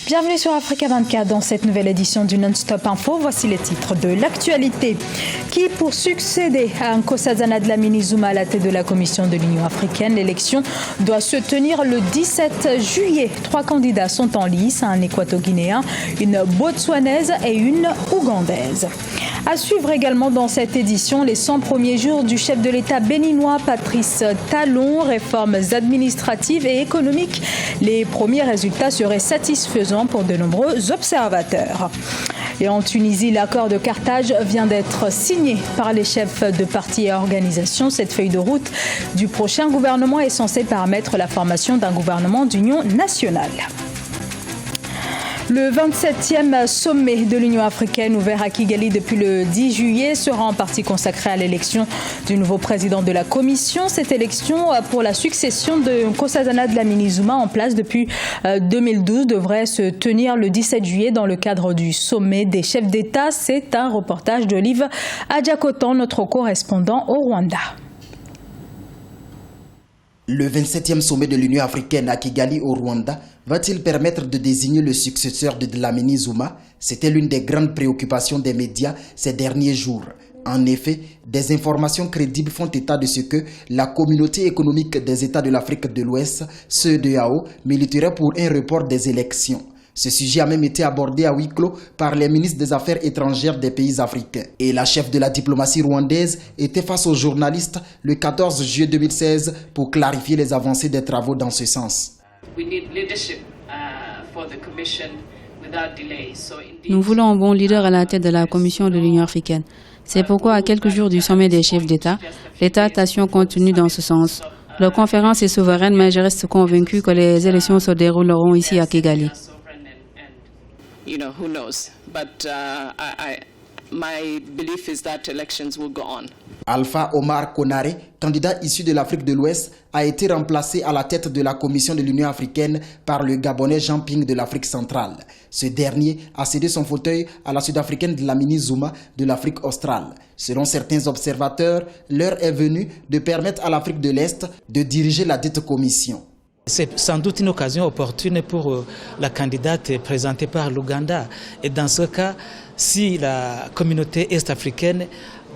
Bienvenue sur Africa 24 dans cette nouvelle édition du Non-Stop Info. Voici les titres de l'actualité. Qui pour succéder à Nkosazana Dlamini Zuma à la tête de la Commission de l'Union africaine? L'élection doit se tenir le 17 juillet. 3 candidats sont en lice, un équato-guinéen, une botswanaise et une ougandaise. À suivre également dans cette édition, les 100 premiers jours du chef de l'État béninois Patrice Talon, réformes administratives et économiques. Les premiers résultats seraient satisfaisants pour de nombreux observateurs. Et en Tunisie, l'accord de Carthage vient d'être signé par les chefs de partis et organisations. Cette feuille de route du prochain gouvernement est censée permettre la formation d'un gouvernement d'union nationale. Le 27e sommet de l'Union africaine ouvert à Kigali depuis le 10 juillet sera en partie consacré à l'élection du nouveau président de la Commission. Cette élection pour la succession de Nkosazana Dlamini Zuma en place depuis 2012 devrait se tenir le 17 juillet dans le cadre du sommet des chefs d'État. C'est un reportage d'Olive Adjakotan, notre correspondant au Rwanda. Le 27e sommet de l'Union africaine à Kigali au Rwanda va-t-il permettre de désigner le successeur de Dlamini Zuma? C'était l'une des grandes préoccupations des médias ces derniers jours. En effet, des informations crédibles font état de ce que la communauté économique des États de l'Afrique de l'Ouest, CEDEAO, militerait pour un report des élections. Ce sujet a même été abordé à huis clos par les ministres des Affaires étrangères des pays africains. Et la chef de la diplomatie rwandaise était face aux journalistes le 14 juillet 2016 pour clarifier les avancées des travaux dans ce sens. Nous voulons un bon leader à la tête de la Commission de l'Union africaine. C'est pourquoi, à quelques jours du sommet des chefs d'État, l'État attention continue dans ce sens. La conférence est souveraine, mais je reste convaincu que les élections se dérouleront ici à Kigali. Who knows? But my belief is that elections will go on. Alpha Omar Konaré, candidat issu de l'Afrique de l'Ouest, a été remplacé à la tête de la Commission de l'Union africaine par le Gabonais Jean Ping de l'Afrique centrale. Ce dernier a cédé son fauteuil à la Sud-Africaine Dlamini Zuma de l'Afrique australe. Selon certains observateurs, l'heure est venue de permettre à l'Afrique de l'Est de diriger la dite commission. C'est sans doute une occasion opportune pour la candidate présentée par l'Ouganda. Et dans ce cas, si la communauté est-africaine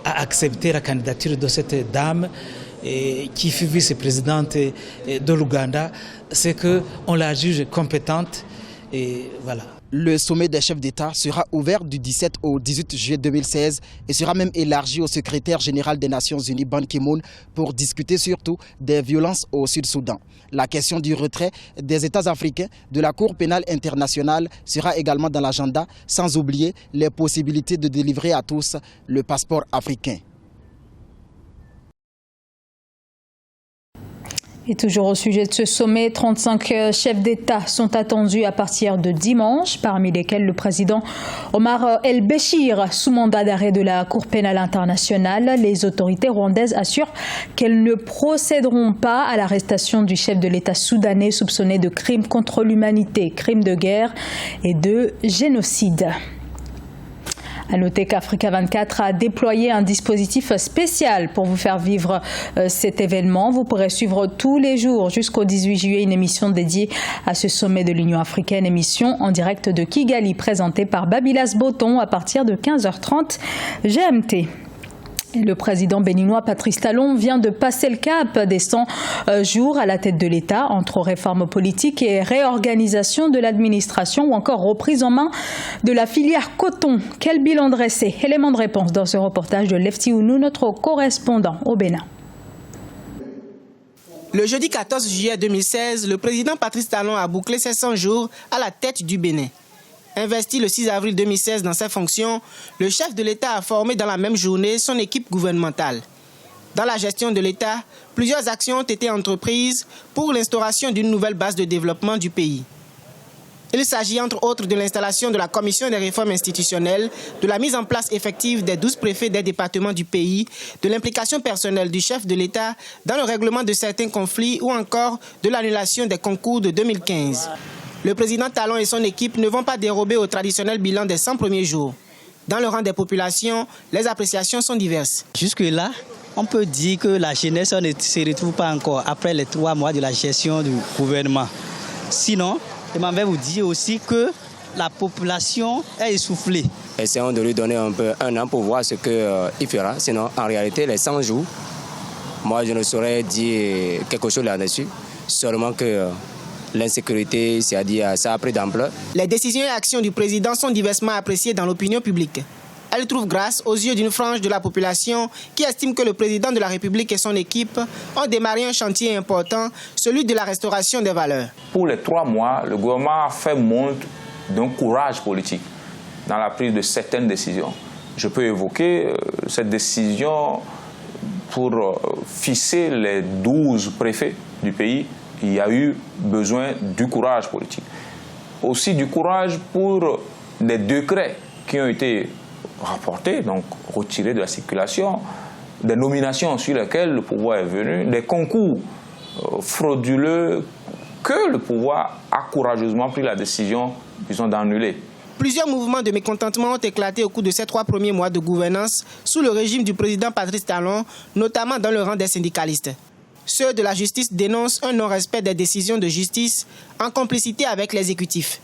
a accepté la candidature de cette dame qui fut vice-présidente de l'Ouganda, c'est qu'on la juge compétente et voilà. Le sommet des chefs d'État sera ouvert du 17 au 18 juillet 2016 et sera même élargi au secrétaire général des Nations Unies Ban Ki-moon pour discuter surtout des violences au Sud-Soudan. La question du retrait des États africains de la Cour pénale internationale sera également dans l'agenda, sans oublier les possibilités de délivrer à tous le passeport africain. Et toujours au sujet de ce sommet, 35 chefs d'État sont attendus à partir de dimanche, parmi lesquels le président Omar El-Béchir, sous mandat d'arrêt de la Cour pénale internationale. Les autorités rwandaises assurent qu'elles ne procéderont pas à l'arrestation du chef de l'État soudanais soupçonné de crimes contre l'humanité, crimes de guerre et de génocide. À noter qu'Africa 24 a déployé un dispositif spécial pour vous faire vivre cet événement. Vous pourrez suivre tous les jours jusqu'au 18 juillet une émission dédiée à ce sommet de l'Union africaine, émission en direct de Kigali présentée par Babylas Boton à partir de 15h30 GMT. Le président béninois Patrice Talon vient de passer le cap des 100 jours à la tête de l'État entre réformes politiques et réorganisation de l'administration ou encore reprise en main de la filière coton. Quel bilan dressé? Élément de réponse dans ce reportage de Lefti Ounou, notre correspondant au Bénin. Le jeudi 14 juillet 2016, le président Patrice Talon a bouclé ses 100 jours à la tête du Bénin. Investi le 6 avril 2016 dans ses fonctions, le chef de l'État a formé dans la même journée son équipe gouvernementale. Dans la gestion de l'État, plusieurs actions ont été entreprises pour l'instauration d'une nouvelle base de développement du pays. Il s'agit entre autres de l'installation de la Commission des réformes institutionnelles, de la mise en place effective des 12 préfets des départements du pays, de l'implication personnelle du chef de l'État dans le règlement de certains conflits ou encore de l'annulation des concours de 2015. Le président Talon et son équipe ne vont pas dérober au traditionnel bilan des 100 premiers jours. Dans le rang des populations, les appréciations sont diverses. Jusque-là, on peut dire que la jeunesse ne se retrouve pas encore après les 3 mois de la gestion du gouvernement. Sinon, Je m'en vais vous dire aussi que la population est essoufflée. Essayons de lui donner un peu un an pour voir ce qu'il fera. Sinon, en réalité, les 100 jours, moi, je ne saurais dire quelque chose là-dessus. Seulement que l'insécurité, c'est-à-dire ça a pris d'ampleur. Les décisions et actions du président sont diversement appréciées dans l'opinion publique. Elles trouvent grâce aux yeux d'une frange de la population qui estime que le président de la République et son équipe ont démarré un chantier important, celui de la restauration des valeurs. Pour les 3 mois, le gouvernement a fait montre d'un courage politique dans la prise de certaines décisions. Je peux évoquer cette décision pour fixer les 12 préfets du pays. Il y a eu besoin du courage politique. Aussi du courage pour des décrets qui ont été rapportés, donc retirés de la circulation, des nominations sur lesquelles le pouvoir est venu, des concours frauduleux que le pouvoir a courageusement pris la décision, disons, d'annuler. Plusieurs mouvements de mécontentement ont éclaté au cours de ces 3 premiers mois de gouvernance sous le régime du président Patrice Talon, notamment dans le rang des syndicalistes. Ceux de la justice dénoncent un non-respect des décisions de justice en complicité avec l'exécutif.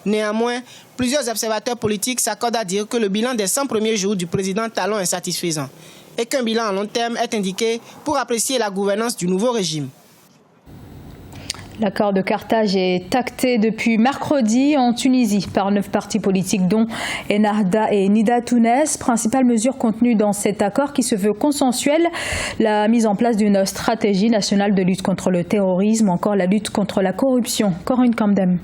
Néanmoins, plusieurs observateurs politiques s'accordent à dire que le bilan des 100 premiers jours du président Talon est satisfaisant et qu'un bilan à long terme est indiqué pour apprécier la gouvernance du nouveau régime. L'accord de Carthage est acté depuis mercredi en Tunisie par 9 partis politiques dont Ennahda et Nida Tounes. Principale mesure contenue dans cet accord qui se veut consensuel, la mise en place d'une stratégie nationale de lutte contre le terrorisme, encore la lutte contre la corruption. Corinne Kamdem.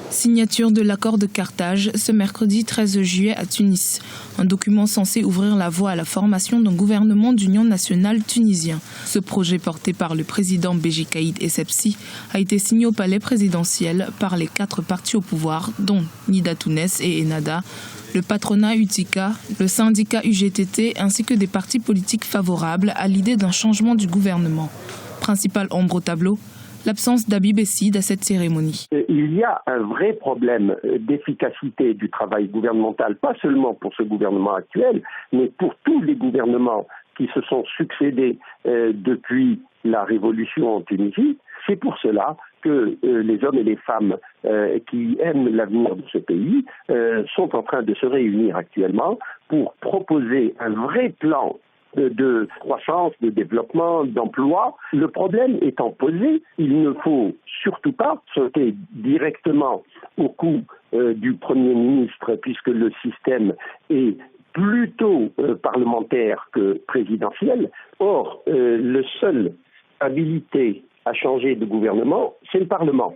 Signature de l'accord de Carthage ce mercredi 13 juillet à Tunis. Un document censé ouvrir la voie à la formation d'un gouvernement d'union nationale tunisien. Ce projet porté par le président Béji Caïd Essebsi a été signé au palais présidentiel par les 4 partis au pouvoir, dont Nida Tounes et Ennahda, le patronat UTICA, le syndicat UGTT ainsi que des partis politiques favorables à l'idée d'un changement du gouvernement. Principale ombre au tableau, l'absence d'Habib Essid à cette cérémonie. Il y a un vrai problème d'efficacité du travail gouvernemental, pas seulement pour ce gouvernement actuel, mais pour tous les gouvernements qui se sont succédés depuis la révolution en Tunisie. C'est pour cela que les hommes et les femmes qui aiment l'avenir de ce pays sont en train de se réunir actuellement pour proposer un vrai plan de croissance, de développement, d'emploi. Le problème étant posé, il ne faut surtout pas sauter directement au cou du Premier ministre puisque le système est plutôt parlementaire que présidentiel. Or, le seul habilité à changer de gouvernement, c'est le Parlement.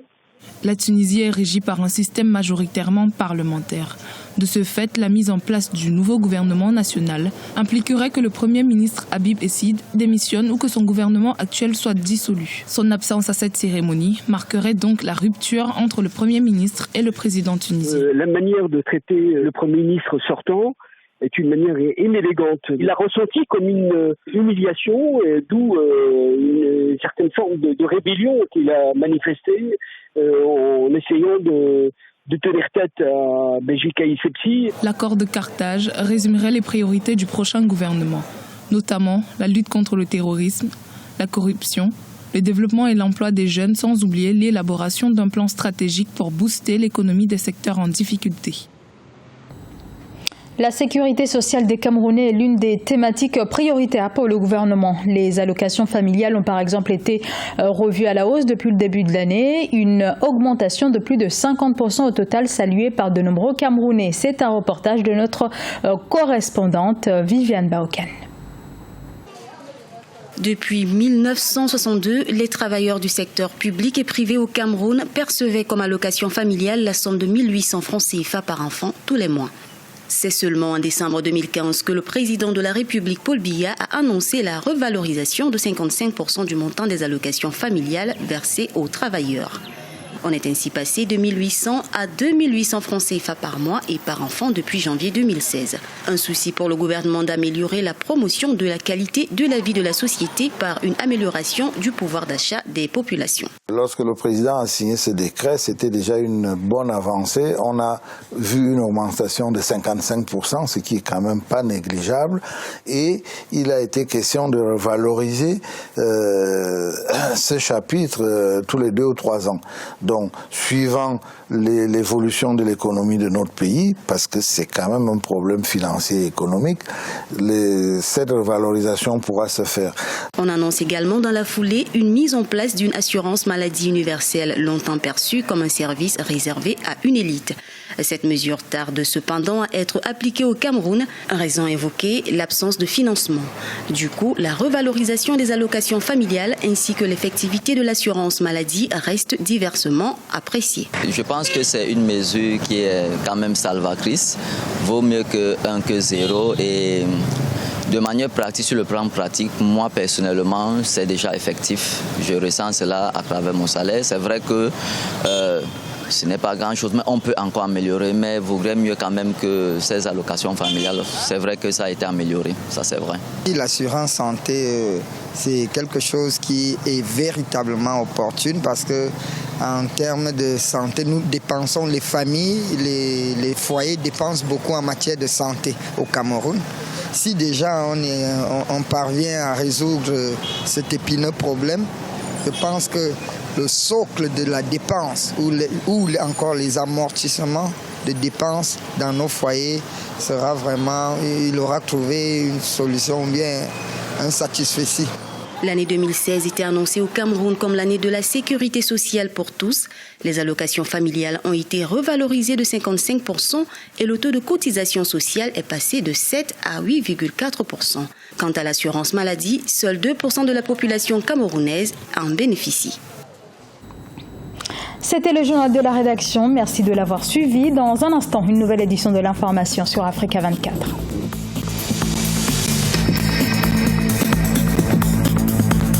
La Tunisie est régie par un système majoritairement parlementaire. De ce fait, la mise en place du nouveau gouvernement national impliquerait que le Premier ministre Habib Essid démissionne ou que son gouvernement actuel soit dissolu. Son absence à cette cérémonie marquerait donc la rupture entre le Premier ministre et le président tunisien. La manière de traiter le Premier ministre sortant est une manière inélégante. Il a ressenti comme une humiliation, d'où une certaine forme de rébellion qu'il a manifestée en essayant de tenir tête à Béji Caïd Essebsi. L'accord de Carthage résumerait les priorités du prochain gouvernement, notamment la lutte contre le terrorisme, la corruption, le développement et l'emploi des jeunes, sans oublier l'élaboration d'un plan stratégique pour booster l'économie des secteurs en difficulté. La sécurité sociale des Camerounais est l'une des thématiques prioritaires pour le gouvernement. Les allocations familiales ont par exemple été revues à la hausse depuis le début de l'année. Une augmentation de plus de 50% au total saluée par de nombreux Camerounais. C'est un reportage de notre correspondante Viviane Baokan. Depuis 1962, les travailleurs du secteur public et privé au Cameroun percevaient comme allocation familiale la somme de 1 800 francs CFA par enfant tous les mois. C'est seulement en décembre 2015 que le président de la République, Paul Biya, a annoncé la revalorisation de 55% du montant des allocations familiales versées aux travailleurs. On est ainsi passé de 1 800 à 2 800 francs CFA par mois et par enfant depuis janvier 2016. Un souci pour le gouvernement d'améliorer la promotion de la qualité de la vie de la société par une amélioration du pouvoir d'achat des populations. Lorsque le président a signé ce décret, c'était déjà une bonne avancée. On a vu une augmentation de 55%, ce qui est quand même pas négligeable. Et il a été question de revaloriser ce chapitre tous les 2 ou 3 ans. Donc, suivant l'évolution de l'économie de notre pays, parce que c'est quand même un problème financier et économique, cette revalorisation pourra se faire. On annonce également dans la foulée une mise en place d'une assurance maladie universelle, longtemps perçue comme un service réservé à une élite. Cette mesure tarde cependant à être appliquée au Cameroun, raison évoquée, l'absence de financement. Du coup, la revalorisation des allocations familiales ainsi que l'effectivité de l'assurance maladie restent diversement appréciées. Je pense que c'est une mesure qui est quand même salvatrice. Vaut mieux que 1 que 0 et de manière pratique, sur le plan pratique, moi personnellement, c'est déjà effectif. Je ressens cela à travers mon salaire. C'est vrai que ce n'est pas grand-chose, mais on peut encore améliorer. Mais il vaudrait mieux quand même que ces allocations familiales. C'est vrai que ça a été amélioré, ça c'est vrai. L'assurance santé, c'est quelque chose qui est véritablement opportune parce que en termes de santé, nous dépensons, les familles, les foyers dépensent beaucoup en matière de santé au Cameroun. Si déjà on parvient à résoudre cet épineux problème, je pense que le socle de la dépense ou encore les amortissements de dépenses dans nos foyers sera vraiment, il aura trouvé une solution, bien un satisfecit. L'année 2016 était annoncée au Cameroun comme l'année de la sécurité sociale pour tous. Les allocations familiales ont été revalorisées de 55% et le taux de cotisation sociale est passé de 7 à 8,4%. Quant à l'assurance maladie, seuls 2% de la population camerounaise en bénéficient. C'était le journal de la rédaction. Merci de l'avoir suivi. Dans un instant, une nouvelle édition de l'information sur Africa 24.